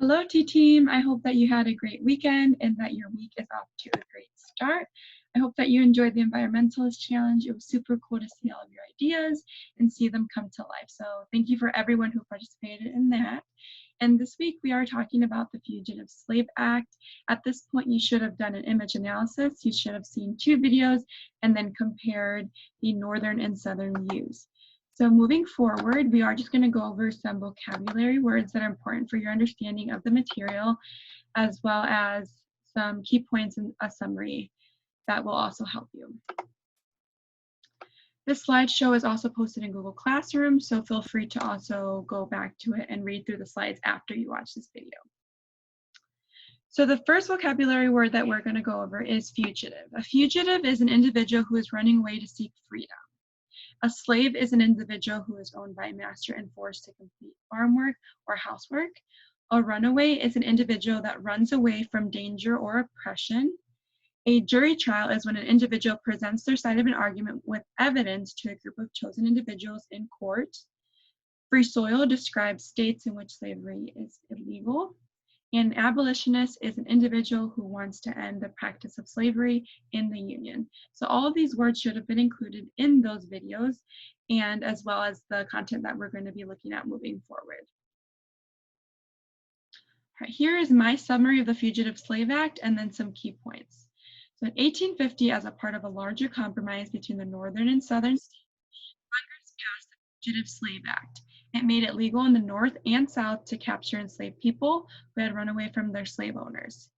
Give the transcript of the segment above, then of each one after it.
Hello, T-Team. I hope that you had a great weekend and that your week is off to a great start. I hope that you enjoyed the Environmentalist Challenge. It was super cool to see all of your ideas and see them come to life. So thank you for everyone who participated in that. And this week we are talking about the Fugitive Slave Act. At this point, you should have done an image analysis. You should have seen 2 videos and then compared the northern and southern views. So moving forward, we are just going to go over some vocabulary words that are important for your understanding of the material, as well as some key points in a summary that will also help you. This slideshow is also posted in Google Classroom, so feel free to also go back to it and read through the slides after you watch this video. So the first vocabulary word that we're going to go over is fugitive. A fugitive is an individual who is running away to seek freedom. A slave is an individual who is owned by a master and forced to complete farm work or housework. A runaway is an individual that runs away from danger or oppression. A jury trial is when an individual presents their side of an argument with evidence to a group of chosen individuals in court. Free soil describes states in which slavery is illegal. An abolitionist is an individual who wants to end the practice of slavery in the Union. So all of these words should have been included in those videos, and as well as the content that we're going to be looking at moving forward. All right, here is my summary of the Fugitive Slave Act and then some key points. So in 1850, as a part of a larger compromise between the northern and southern states, Congress passed the Fugitive Slave Act. It made it legal in the North and South to capture enslaved people who had run away from their slave owners.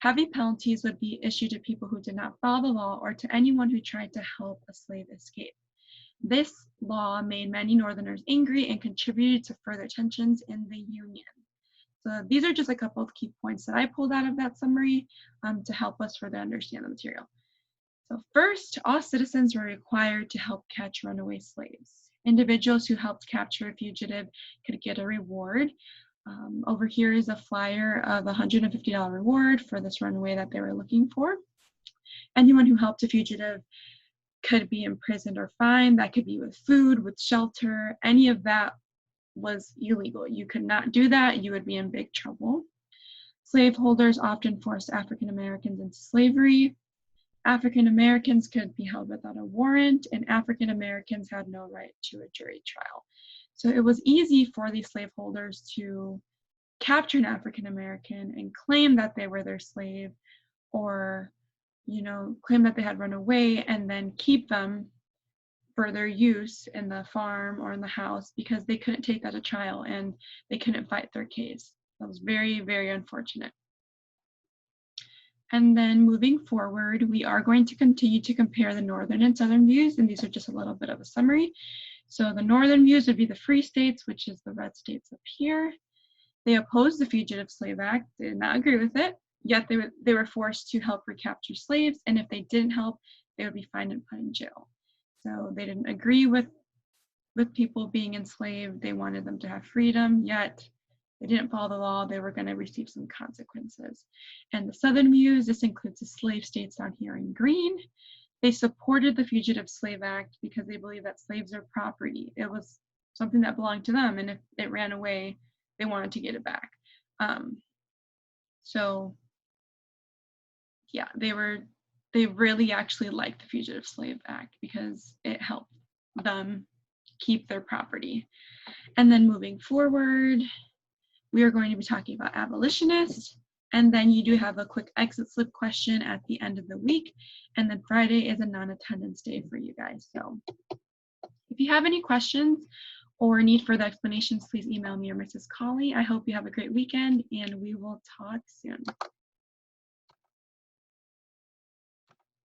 Heavy penalties would be issued to people who did not follow the law or to anyone who tried to help a slave escape. This law made many Northerners angry and contributed to further tensions in the Union. So these are just a couple of key points that I pulled out of that summary to help us further understand the material. So first, all citizens were required to help catch runaway slaves. Individuals who helped capture a fugitive could get a reward. Over here is a flyer of a $150 reward for this runaway that they were looking for. Anyone who helped a fugitive could be imprisoned or fined. That could be with food, with shelter. Any of that was illegal. You could not do that. You would be in big trouble. Slaveholders often forced African Americans into slavery. African Americans could be held without a warrant, and African Americans had no right to a jury trial. So it was easy for these slaveholders to capture an African American and claim that they were their slave, or, claim that they had run away and then keep them for their use in the farm or in the house because they couldn't take that to trial and they couldn't fight their case. That was very, very unfortunate. And then moving forward, we are going to continue to compare the northern and southern views, and these are just a little bit of a summary. So the northern views would be the free states, which is the red states up here. They opposed the Fugitive Slave Act, did not agree with it, yet they were forced to help recapture slaves, and if they didn't help, they would be fined and put in jail. So they didn't agree with people being enslaved. They wanted them to have freedom, yet they didn't follow the law. They were going to receive some consequences. And the southern views, this includes the slave states down here in green. They supported the Fugitive Slave Act because they believe that slaves are property. It was something that belonged to them, and if it ran away, they wanted to get it back. So yeah, they really actually liked the Fugitive Slave Act because it helped them keep their property. And then moving forward, we are going to be talking about abolitionists, and then you do have a quick exit slip question at the end of the week, and then Friday is a non-attendance day for you guys. So if you have any questions or need further explanations, please email me or Mrs. Colley. I hope you have a great weekend, and we will talk soon.